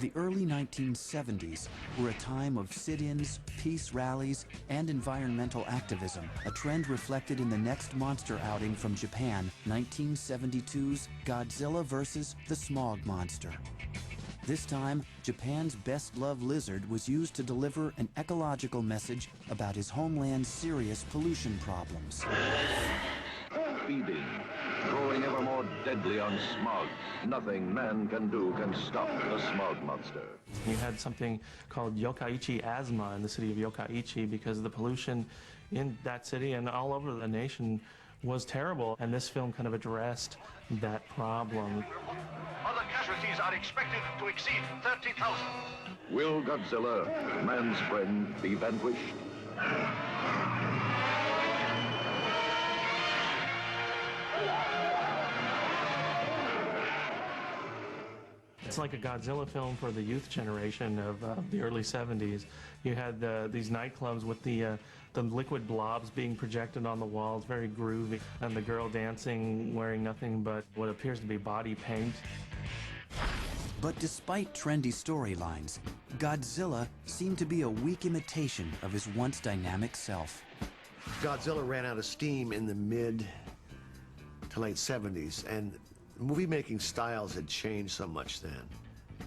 The early 1970s were a time of sit-ins, peace rallies, and environmental activism, a trend reflected in the next monster outing from Japan, 1972's Godzilla vs. the Smog Monster. This time, Japan's best-loved lizard was used to deliver an ecological message about his homeland's serious pollution problems. Feeding, growing ever more deadly on smog. Nothing man can do can stop the smog monster. You had something called Yokkaichi asthma in the city of Yokkaichi because the pollution in that city and all over the nation was terrible, and this film kind of addressed that problem. Other casualties are expected to exceed 30,000. Will Godzilla, man's friend, be vanquished? It's like a Godzilla film for the youth generation of the early 70s. You had these nightclubs with the liquid blobs being projected on the walls, very groovy, and the girl dancing wearing nothing but what appears to be body paint. But despite trendy storylines, Godzilla seemed to be a weak imitation of his once dynamic self. Godzilla ran out of steam in the mid to late 70s, and movie-making styles had changed so much then.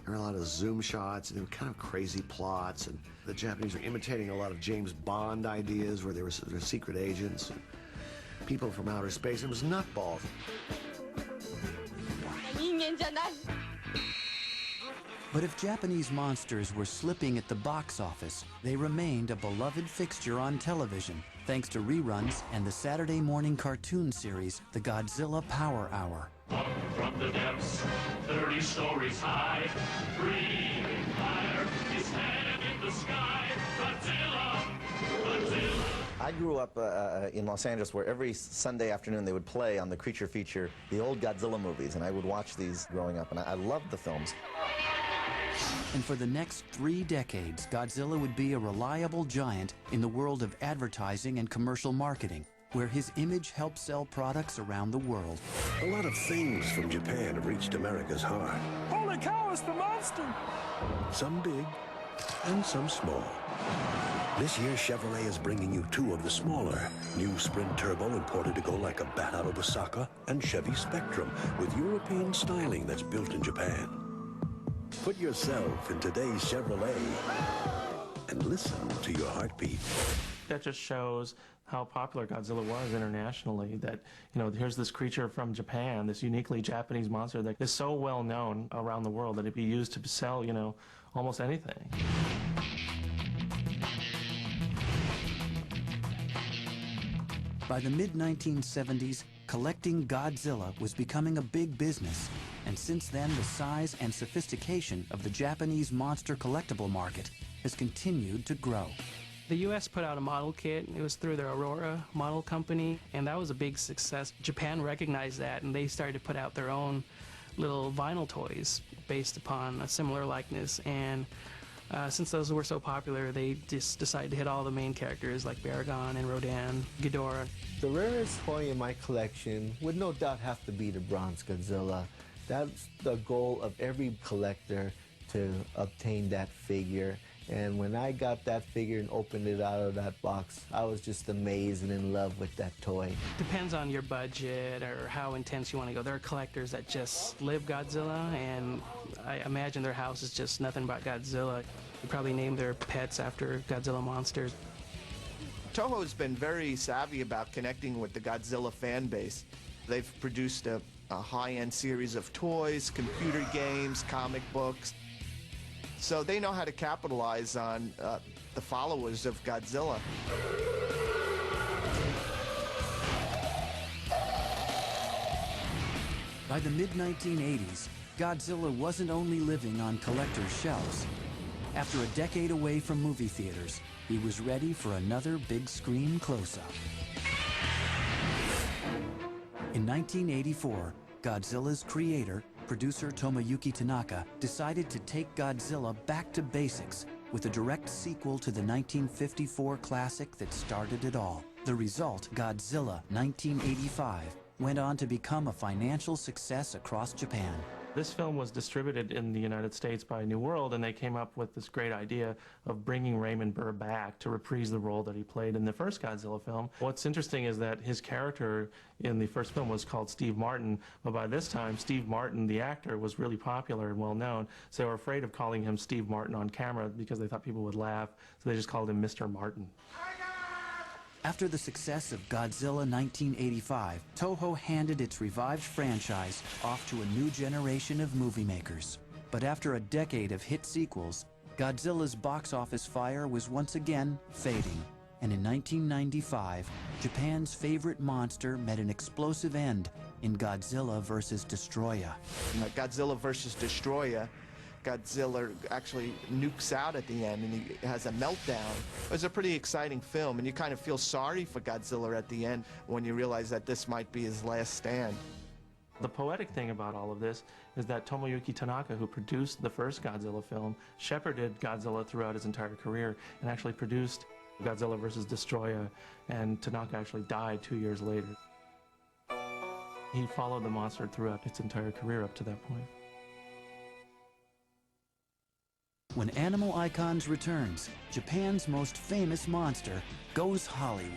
There were a lot of zoom shots, and there were kind of crazy plots, and the Japanese were imitating a lot of James Bond ideas where they were sort of secret agents, and people from outer space. It was nutballs. But if Japanese monsters were slipping at the box office, they remained a beloved fixture on television, thanks to reruns and the Saturday morning cartoon series, The Godzilla Power Hour. Up from the depths, 30 stories high, breathing fire, his head in the sky, Godzilla, Godzilla. I grew up in Los Angeles where every Sunday afternoon they would play on the Creature Feature the old Godzilla movies, and I would watch these growing up, and I loved the films. And for the next 3 decades, Godzilla would be a reliable giant in the world of advertising and commercial marketing, where his image helped sell products around the world. A lot of things from Japan have reached America's heart. Holy cow, it's the monster! Some big and some small. This year, Chevrolet is bringing you 2 of the smaller. New Sprint Turbo imported to go like a bat out of Osaka, and Chevy Spectrum with European styling that's built in Japan. Put yourself in today's Chevrolet and listen to your heartbeat. That just shows how popular Godzilla was internationally, that, you know, here's this creature from Japan, this uniquely Japanese monster that is so well known around the world that it'd be used to sell, you know, almost anything. By the mid-1970s, collecting Godzilla was becoming a big business. And since then, the size and sophistication of the Japanese monster collectible market has continued to grow. The U.S. put out a model kit. It was through their Aurora model company, and that was a big success. Japan recognized that, and they started to put out their own little vinyl toys based upon a similar likeness. And since those were so popular, they just decided to hit all the main characters like Baragon and Rodan, Ghidorah. The rarest toy in my collection would no doubt have to be the bronze Godzilla. That's the goal of every collector, to obtain that figure. And when I got that figure and opened it out of that box, I was just amazed and in love with that toy. Depends on your budget or how intense you want to go. There are collectors that just live Godzilla, and I imagine their house is just nothing but Godzilla. They probably name their pets after Godzilla monsters. Toho's been very savvy about connecting with the Godzilla fan base. They've produced a high-end series of toys, computer games, comic books. So they know how to capitalize on the followers of Godzilla. By the mid-1980s, Godzilla wasn't only living on collectors' shelves. After a decade away from movie theaters, he was ready for another big screen close-up. In 1984, Godzilla's creator, producer Tomoyuki Tanaka, decided to take Godzilla back to basics with a direct sequel to the 1954 classic that started it all. The result, Godzilla 1985, went on to become a financial success across Japan. This film was distributed in the United States by New World, and they came up with this great idea of bringing Raymond Burr back to reprise the role that he played in the first Godzilla film. What's interesting is that his character in the first film was called Steve Martin, but by this time, Steve Martin, the actor, was really popular and well known, so they were afraid of calling him Steve Martin on camera because they thought people would laugh, so they just called him Mr. Martin. After the success of Godzilla 1985, Toho handed its revived franchise off to a new generation of movie makers. But after a decade of hit sequels, Godzilla's box office fire was once again fading. And in 1995, Japan's favorite monster met an explosive end in Godzilla vs. Destroya. Godzilla vs. Destroya, Godzilla actually nukes out at the end and he has a meltdown. It was a pretty exciting film, and you kind of feel sorry for Godzilla at the end when you realize that this might be his last stand. The poetic thing about all of this is that Tomoyuki Tanaka, who produced the first Godzilla film, shepherded Godzilla throughout his entire career and actually produced Godzilla vs. Destroya, and Tanaka actually died 2 years later. He followed the monster throughout its entire career up to that point. When Animal Icons returns, Japan's most famous monster goes Hollywood.